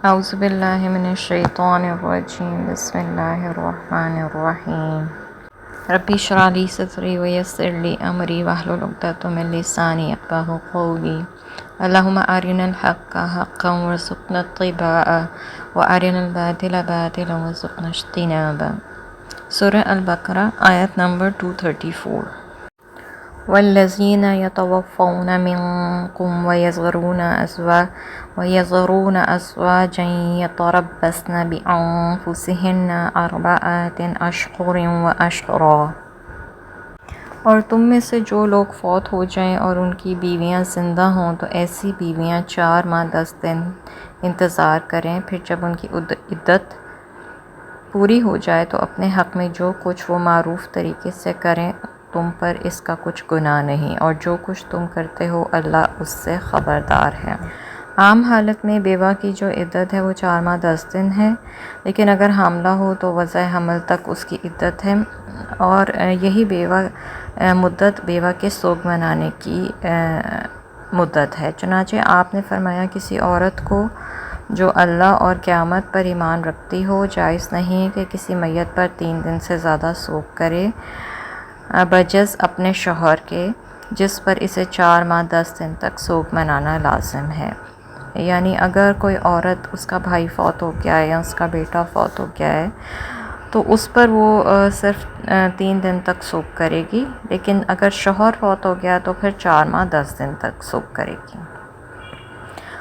اعوذ باللہ من الشیطان الرجیم بسم اللہ الرحمن الرحیم ربی اشرح لی صدری ویسر لی امری واحلل عقدۃ من لسانی یفقہوا قولی اللہم ارنا الحق حقا وارزقنا اتباعہ وارنا الباطل باطلا وارزقنا اجتنابہ۔ سورہ البقرہ آیت نمبر 234۔ والذین یتوفون منکم ویذرون ازواجا یتربصن بانفسہن اربعۃ اشہر واشہرا۔ اور تم میں سے جو لوگ فوت ہو جائیں اور ان کی بیویاں زندہ ہوں تو ایسی بیویاں 4 ماہ 10 دن انتظار کریں، پھر جب ان کی عدت پوری ہو جائے تو اپنے حق میں جو کچھ وہ معروف طریقے سے کریں، تم پر اس کا کچھ گناہ نہیں، اور جو کچھ تم کرتے ہو اللہ اس سے خبردار ہے۔ عام حالت میں بیوہ کی جو عدت ہے وہ 4 ماہ 10 دن ہے، لیکن اگر حاملہ ہو تو وضع حمل تک اس کی عدت ہے، اور یہی مدت بیوہ کے سوگ منانے کی مدت ہے۔ چنانچہ آپ نے فرمایا کسی عورت کو جو اللہ اور قیامت پر ایمان رکھتی ہو جائز نہیں کہ کسی میت پر 3 دن سے زیادہ سوگ کرے بجز اپنے شوہر کے، جس پر اسے 4 ماہ 10 دن تک سوگ منانا لازم ہے۔ یعنی اگر کوئی عورت، اس کا بھائی فوت ہو گیا ہے یا اس کا بیٹا فوت ہو گیا ہے تو اس پر وہ صرف 3 دن تک سوگ کرے گی، لیکن اگر شوہر فوت ہو گیا تو پھر 4 ماہ 10 دن تک سوگ کرے گی۔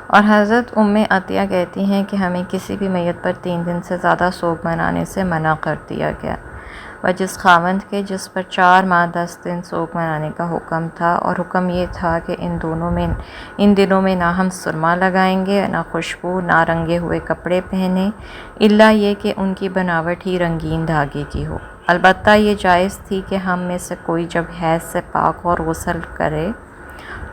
اور حضرت ام عطیہ کہتی ہیں کہ ہمیں کسی بھی میت پر 3 دن سے زیادہ سوگ منانے سے منع کر دیا گیا، جس خاوند کے جس پر 4 ماہ 10 دن سوگ منانے کا حکم تھا، اور حکم یہ تھا کہ ان دنوں میں نہ ہم سرما لگائیں گے، نہ خوشبو، نہ رنگے ہوئے کپڑے پہنیں، الا یہ کہ ان کی بناوٹ ہی رنگین دھاگے کی ہو۔ البتہ یہ جائز تھی کہ ہم میں سے کوئی جب حیض سے پاک اور غسل کرے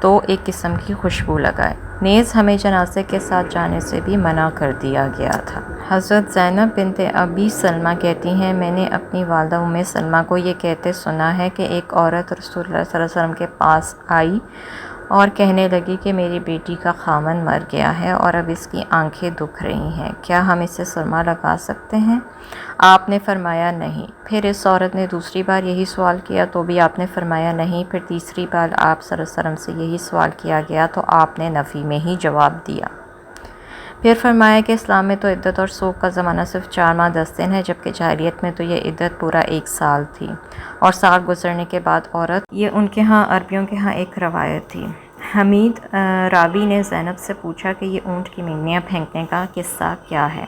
تو ایک قسم کی خوشبو لگائے، نیز ہمیں جنازے کے ساتھ جانے سے بھی منع کر دیا گیا تھا۔ حضرت زینب بنت ابی سلمہ کہتی ہیں میں نے اپنی والدہ ام سلمہ کو یہ کہتے سنا ہے کہ ایک عورت رسول اللہ صلی اللہ علیہ وسلم کے پاس آئی اور کہنے لگی کہ میری بیٹی کا خاوند مر گیا ہے اور اب اس کی آنکھیں دکھ رہی ہیں، کیا ہم اسے سرما لگا سکتے ہیں؟ آپ نے فرمایا نہیں۔ پھر اس عورت نے دوسری بار یہی سوال کیا تو بھی آپ نے فرمایا نہیں۔ پھر تیسری بار آپ صلی اللہ علیہ وسلم سے یہی سوال کیا گیا تو آپ نے نفی میں ہی جواب دیا۔ پھر فرمایا کہ اسلام میں تو عدت اور سوگ کا زمانہ صرف 4 ماہ 10 دن ہے، جبکہ جاہلیت میں تو یہ عدت پورا 1 سال تھی، اور سال گزرنے کے بعد عورت، یہ ان کے ہاں عربیوں کے ہاں ایک روایت تھی۔ حمید راوی نے زینب سے پوچھا کہ یہ اونٹ کی مینگنیاں پھینکنے کا قصہ کیا ہے؟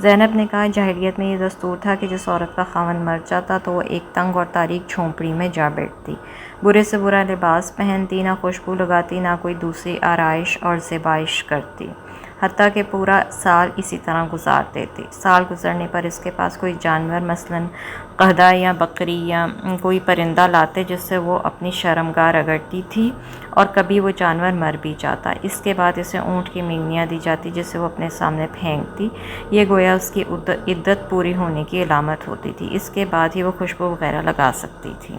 زینب نے کہا جاہلیت میں یہ دستور تھا کہ جس عورت کا خاوند مر جاتا تو وہ ایک تنگ اور تاریک جھونپڑی میں جا بیٹھتی، برے سے برا لباس پہنتی، نہ خوشبو لگاتی، نہ کوئی دوسری آرائش اور زیبائش کرتی، حتیٰ کہ پورا سال اسی طرح گزار دیتی۔ سال گزرنے پر اس کے پاس کوئی جانور مثلاً قحدہ یا بکری یا کوئی پرندہ لاتے جس سے وہ اپنی شرمگاہ رگڑتی تھی، اور کبھی وہ جانور مر بھی جاتا، اس کے بعد اسے اونٹ کی مینگنیاں دی جاتی جسے وہ اپنے سامنے پھینکتی، یہ گویا اس کی عدت پوری ہونے کی علامت ہوتی تھی، اس کے بعد ہی وہ خوشبو وغیرہ لگا سکتی تھی۔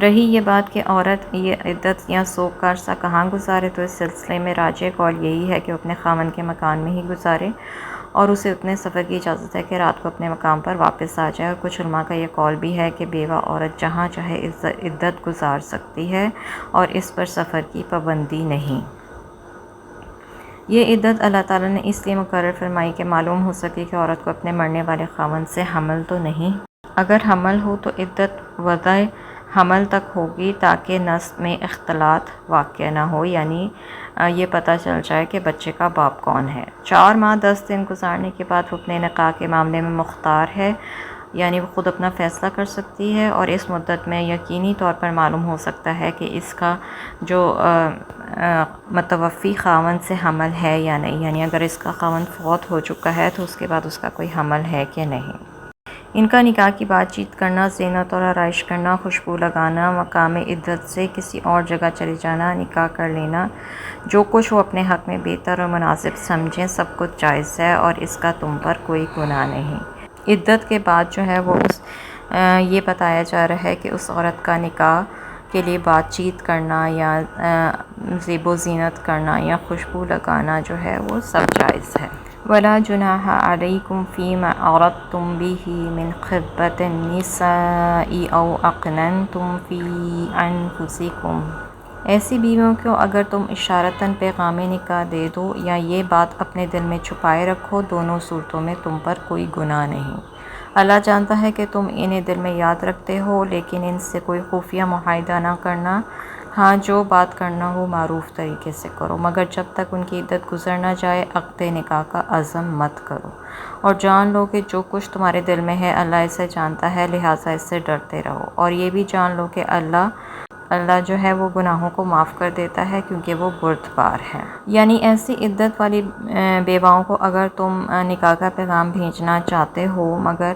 رہی یہ بات کہ عورت یہ عدت یا سوگ کا عرصہ کہاں گزارے، تو اس سلسلے میں راجح قول یہی ہے کہ وہ اپنے خاوند کے مکان میں ہی گزارے، اور اسے اتنے سفر کی اجازت ہے کہ رات کو اپنے مقام پر واپس آ جائے، اور کچھ علماء کا یہ قول بھی ہے کہ بیوہ عورت جہاں چاہے عدت گزار سکتی ہے اور اس پر سفر کی پابندی نہیں۔ یہ عدت اللہ تعالیٰ نے اس لیے مقرر فرمائی کہ معلوم ہو سکے کہ عورت کو اپنے مرنے والے خاوند سے حمل تو نہیں، اگر حمل ہو تو عدت وضع حمل تک ہوگی تاکہ نسب میں اختلاط واقع نہ ہو، یعنی یہ پتہ چل جائے کہ بچے کا باپ کون ہے۔ 4 ماہ 10 دن گزارنے کے بعد وہ اپنے نکاح کے معاملے میں مختار ہے، یعنی وہ خود اپنا فیصلہ کر سکتی ہے، اور اس مدت میں یقینی طور پر معلوم ہو سکتا ہے کہ اس کا جو متوفی خاوند سے حمل ہے یا نہیں، یعنی اگر اس کا خاوند فوت ہو چکا ہے تو اس کے بعد اس کا کوئی حمل ہے کہ نہیں۔ ان کا نکاح کی بات چیت کرنا، زینت اور آرائش کرنا، خوشبو لگانا، مقام عدت سے کسی اور جگہ چلے جانا، نکاح کر لینا، جو کچھ وہ اپنے حق میں بہتر اور مناسب سمجھیں، سب کچھ جائز ہے، اور اس کا تم پر کوئی گناہ نہیں۔ عدت کے بعد جو ہے وہ یہ بتایا جا رہا ہے کہ اس عورت کا نکاح کے لیے بات چیت کرنا یا زیب و زینت کرنا یا خوشبو لگانا جو ہے وہ سب جائز ہے۔ وَلَا جُنَاحَ عَلَيْكُمْ فِيمَا عَرَضْتُمْ بِهِ مِنْ خِطْبَةِ النِّسَاءِ أَوْ أَقْنَنْتُمْ فِي أَنفُسِكُمْ، ایسی بیویوں کو اگر تم اشارتاً پیغام نکاح دے دو یا یہ بات اپنے دل میں چھپائے رکھو، دونوں صورتوں میں تم پر کوئی گناہ نہیں۔ اللہ جانتا ہے کہ تم انہیں دل میں یاد رکھتے ہو، لیکن ان سے کوئی خفیہ معاہدہ نہ کرنا۔ ہاں، جو بات کرنا ہو معروف طریقے سے کرو، مگر جب تک ان کی عدت گزر نہ جائے عقد نکاح کا عزم مت کرو، اور جان لو کہ جو کچھ تمہارے دل میں ہے اللہ اسے جانتا ہے، لہٰذا اس سے ڈرتے رہو، اور یہ بھی جان لو کہ اللہ جو ہے وہ گناہوں کو معاف کر دیتا ہے، کیونکہ وہ بردبار ہے۔ یعنی ایسی عدت والی بیواؤں کو اگر تم نکاح کا پیغام بھیجنا چاہتے ہو، مگر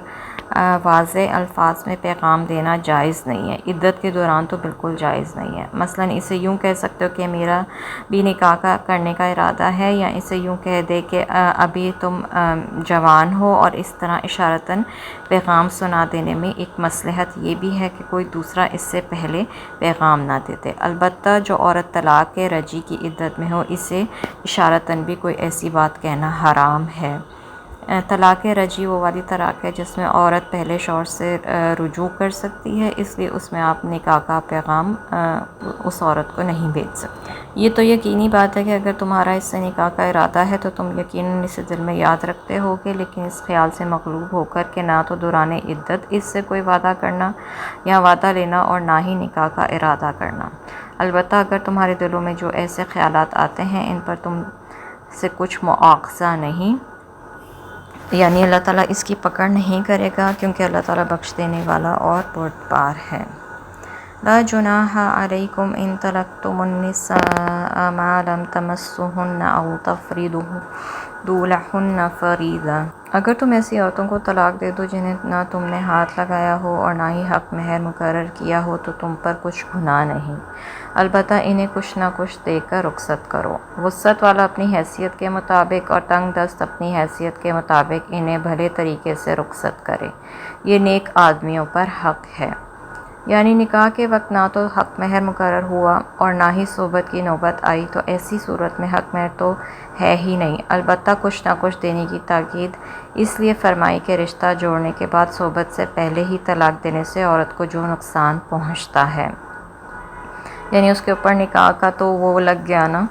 واضح الفاظ میں پیغام دینا جائز نہیں ہے، عدت کے دوران تو بالکل جائز نہیں ہے۔ مثلاً اسے یوں کہہ سکتے ہو کہ میرا بھی نکاح کرنے کا ارادہ ہے، یا اسے یوں کہہ دے کہ ابھی تم جوان ہو، اور اس طرح اشارتاً پیغام سنا دینے میں ایک مصلحت یہ بھی ہے کہ کوئی دوسرا اس سے پہلے پیغام نہ دیتے۔ البتہ جو عورت طلاق رجعی کی عدت میں ہو، اسے اشارتاً بھی کوئی ایسی بات کہنا حرام ہے۔ طلاق رجعی وہ والی طلاق ہے جس میں عورت پہلے شوہر سے رجوع کر سکتی ہے، اس لیے اس میں آپ نکاح کا پیغام اس عورت کو نہیں بھیج سکتے۔ یہ تو یقینی بات ہے کہ اگر تمہارا اس سے نکاح کا ارادہ ہے تو تم یقیناً اسے دل میں یاد رکھتے ہوگے، لیکن اس خیال سے مغلوب ہو کر کہ نہ تو دوران عدت اس سے کوئی وعدہ کرنا یا وعدہ لینا، اور نہ ہی نکاح کا ارادہ کرنا۔ البتہ اگر تمہارے دلوں میں جو ایسے خیالات آتے ہیں ان پر تم سے کچھ مواخذہ نہیں، یعنی اللہ تعالیٰ اس کی پکڑ نہیں کرے گا، کیونکہ اللہ تعالیٰ بخش دینے والا اور بردبار ہے۔ لا جناح علیکم ان طلقتم النساء ما لم تمسوهن او تفرضوا لهن فریضہ، اگر تم ایسی عورتوں کو طلاق دے دو جنہیں نہ تم نے ہاتھ لگایا ہو اور نہ ہی حق مہر مقرر کیا ہو، تو تم پر کچھ گناہ نہیں، البتہ انہیں کچھ نہ کچھ دے کر رخصت کرو۔ وسعت والا اپنی حیثیت کے مطابق اور تنگ دست اپنی حیثیت کے مطابق انہیں بھلے طریقے سے رخصت کرے، یہ نیک آدمیوں پر حق ہے۔ یعنی نکاح کے وقت نہ تو حق مہر مقرر ہوا اور نہ ہی صحبت کی نوبت آئی، تو ایسی صورت میں حق مہر تو ہے ہی نہیں، البتہ کچھ نہ کچھ دینے کی تاکید اس لیے فرمائی کہ رشتہ جوڑنے کے بعد صحبت سے پہلے ہی طلاق دینے سے عورت کو جو نقصان پہنچتا ہے، یعنی اس کے اوپر نکاح کا تو وہ لگ گیا نا،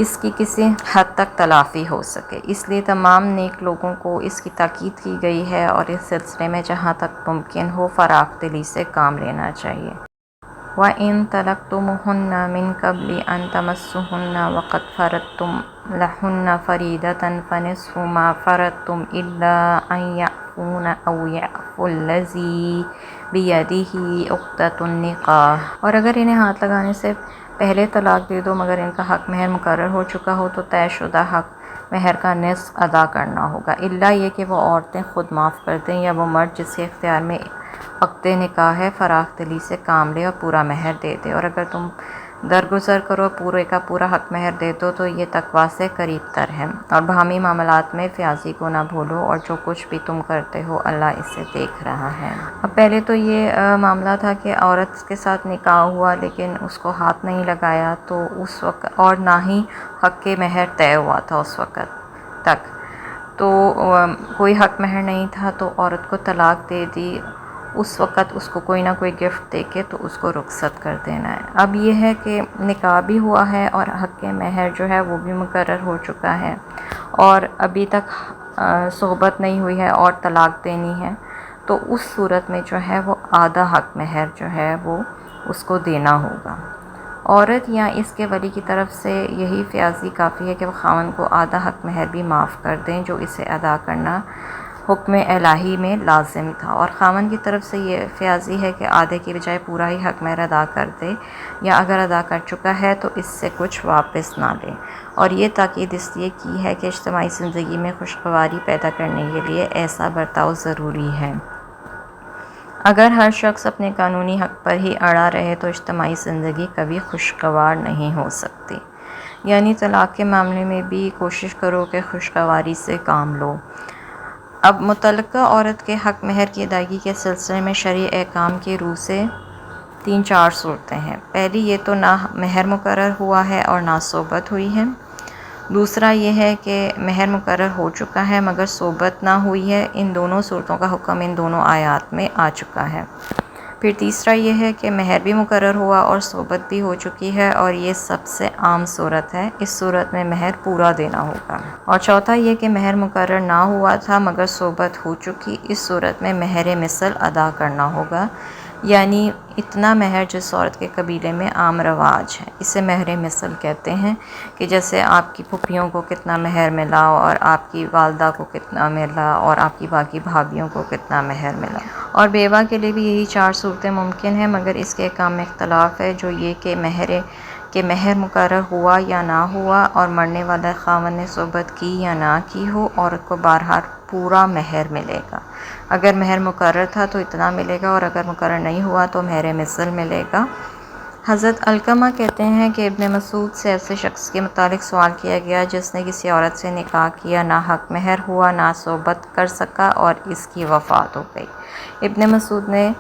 اس کی کسی حد تک تلافی ہو سکے، اس لیے تمام نیک لوگوں کو اس کی تاکید کی گئی ہے، اور اس سلسلے میں جہاں تک ممکن ہو فراخ دلی سے کام لینا چاہیے۔ وَإِن طَلَّقْتُمُوهُنَّ مِن قَبْلِ أَن تَمَسُّوهُنَّ وَقَدْ فَرَضْتُمْ لَهُنَّ فَرِيضَةً فَنِصْفُ مَا فَرَضْتُمْ إِلَّا أَن يَعْفُونَ أَوْ يَعْفُوَ الَّذِي بِيَدِهِ عُقْدَةُ النِّكَاحِ، اور اگر انہیں ہاتھ لگانے سے پہلے طلاق دے دو مگر ان کا حق مہر مقرر ہو چکا ہو، تو طے شدہ حق مہر کا نصف ادا کرنا ہوگا، الا یہ کہ وہ عورتیں خود معاف کر دیں، یا وہ مرد جس کے اختیار میں عقد نکاح ہے فراخ دلی سے کام لے اور پورا مہر دے دے، اور اگر تم درگزر کرو پورے کا پورا حق مہر دے دو تو یہ تقویٰ سے قریب تر ہے، اور باہمی معاملات میں فیاضی کو نہ بھولو، اور جو کچھ بھی تم کرتے ہو اللہ اسے دیکھ رہا ہے۔ اب پہلے تو یہ معاملہ تھا کہ عورت کے ساتھ نکاح ہوا لیکن اس کو ہاتھ نہیں لگایا، تو اس وقت اور نہ ہی حق کے مہر طے ہوا تھا اس وقت تک، تو کوئی حق مہر نہیں تھا، تو عورت کو طلاق دے دی، اس وقت اس کو کوئی نہ کوئی گفٹ دے کے تو اس کو رخصت کر دینا ہے۔ اب یہ ہے کہ نکاح بھی ہوا ہے اور حق کے مہر جو ہے وہ بھی مقرر ہو چکا ہے، اور ابھی تک صحبت نہیں ہوئی ہے اور طلاق دینی ہے، تو اس صورت میں جو ہے وہ آدھا حق مہر جو ہے وہ اس کو دینا ہوگا۔ عورت یا اس کے ولی کی طرف سے یہی فیاضی کافی ہے کہ وہ خاوند کو آدھا حق مہر بھی معاف کر دیں جو اسے ادا کرنا حکم الہی میں لازم تھا، اور خاوند کی طرف سے یہ فیاضی ہے کہ آدھے کی بجائے پورا ہی حق مہر ادا کر دے، یا اگر ادا کر چکا ہے تو اس سے کچھ واپس نہ لے، اور یہ تاکید اس لیے کی ہے کہ اجتماعی زندگی میں خوشگواری پیدا کرنے کے لیے ایسا برتاؤ ضروری ہے۔ اگر ہر شخص اپنے قانونی حق پر ہی اڑا رہے تو اجتماعی زندگی کبھی خوشگوار نہیں ہو سکتی، یعنی طلاق کے معاملے میں بھی کوشش کرو کہ خوشگواری سے کام لو۔ اب متعلقہ عورت کے حق مہر کی ادائیگی کے سلسلے میں شرعی احکام کی روح سے 3 4 صورتیں ہیں۔ پہلی یہ تو نہ مہر مقرر ہوا ہے اور نہ صحبت ہوئی ہے۔ دوسرا یہ ہے کہ مہر مقرر ہو چکا ہے مگر صحبت نہ ہوئی ہے۔ ان دونوں صورتوں کا حکم ان دونوں آیات میں آ چکا ہے۔ پھر تیسرا یہ ہے کہ مہر بھی مقرر ہوا اور صحبت بھی ہو چکی ہے، اور یہ سب سے عام صورت ہے۔ اس صورت میں مہر پورا دینا ہوگا۔ اور چوتھا یہ کہ مہر مقرر نہ ہوا تھا مگر صحبت ہو چکی، اس صورت میں مہر مثل ادا کرنا ہوگا، یعنی اتنا مہر جس عورت کے قبیلے میں عام رواج ہے، اسے مہر مثل کہتے ہیں، کہ جیسے آپ کی پھوپھیوں کو کتنا مہر ملا اور آپ کی والدہ کو کتنا ملا اور آپ کی باقی بھابھیوں کو کتنا مہر ملا۔ اور بیوہ کے لیے بھی یہی 4 صورتیں ممکن ہیں، مگر اس کے احکام میں اختلاف ہے، جو یہ کہ مہر مقرر ہوا یا نہ ہوا، اور مرنے والا خاوند نے صحبت کی یا نہ کی ہو، عورت کو بہرحال پورا مہر ملے گا۔ اگر مہر مقرر تھا تو اتنا ملے گا، اور اگر مقرر نہیں ہوا تو مہر مثل ملے گا۔ حضرت علقمہ کہتے ہیں کہ ابن مسعود سے ایسے شخص کے متعلق سوال کیا گیا جس نے کسی عورت سے نکاح کیا، نہ حق مہر ہوا، نہ صحبت کر سکا، اور اس کی وفات ہو گئی۔ ابن مسعود نے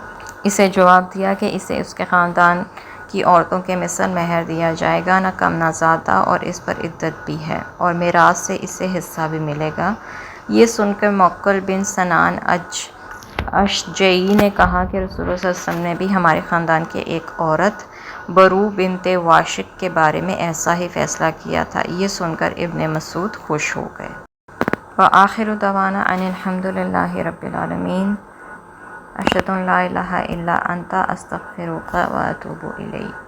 اسے جواب دیا کہ اسے اس کے خاندان کی عورتوں کے مثل مہر دیا جائے گا، نہ کم نہ زیادہ، اور اس پر عدت بھی ہے، اور میراث سے اسے حصہ بھی ملے گا۔ یہ سن کر معقل بن سنان اشجعی نے کہا کہ رسول اللہ صلی اللہ علیہ وسلم نے بھی ہمارے خاندان کی ایک عورت برو بنت واشق کے بارے میں ایسا ہی فیصلہ کیا تھا۔ یہ سن کر ابن مسعود خوش ہو گئے۔ وآخر دعوانا ان الحمد للہ رب العالمین۔ اشہد ان لا الہ الا انت استغفرک واتوب الیک۔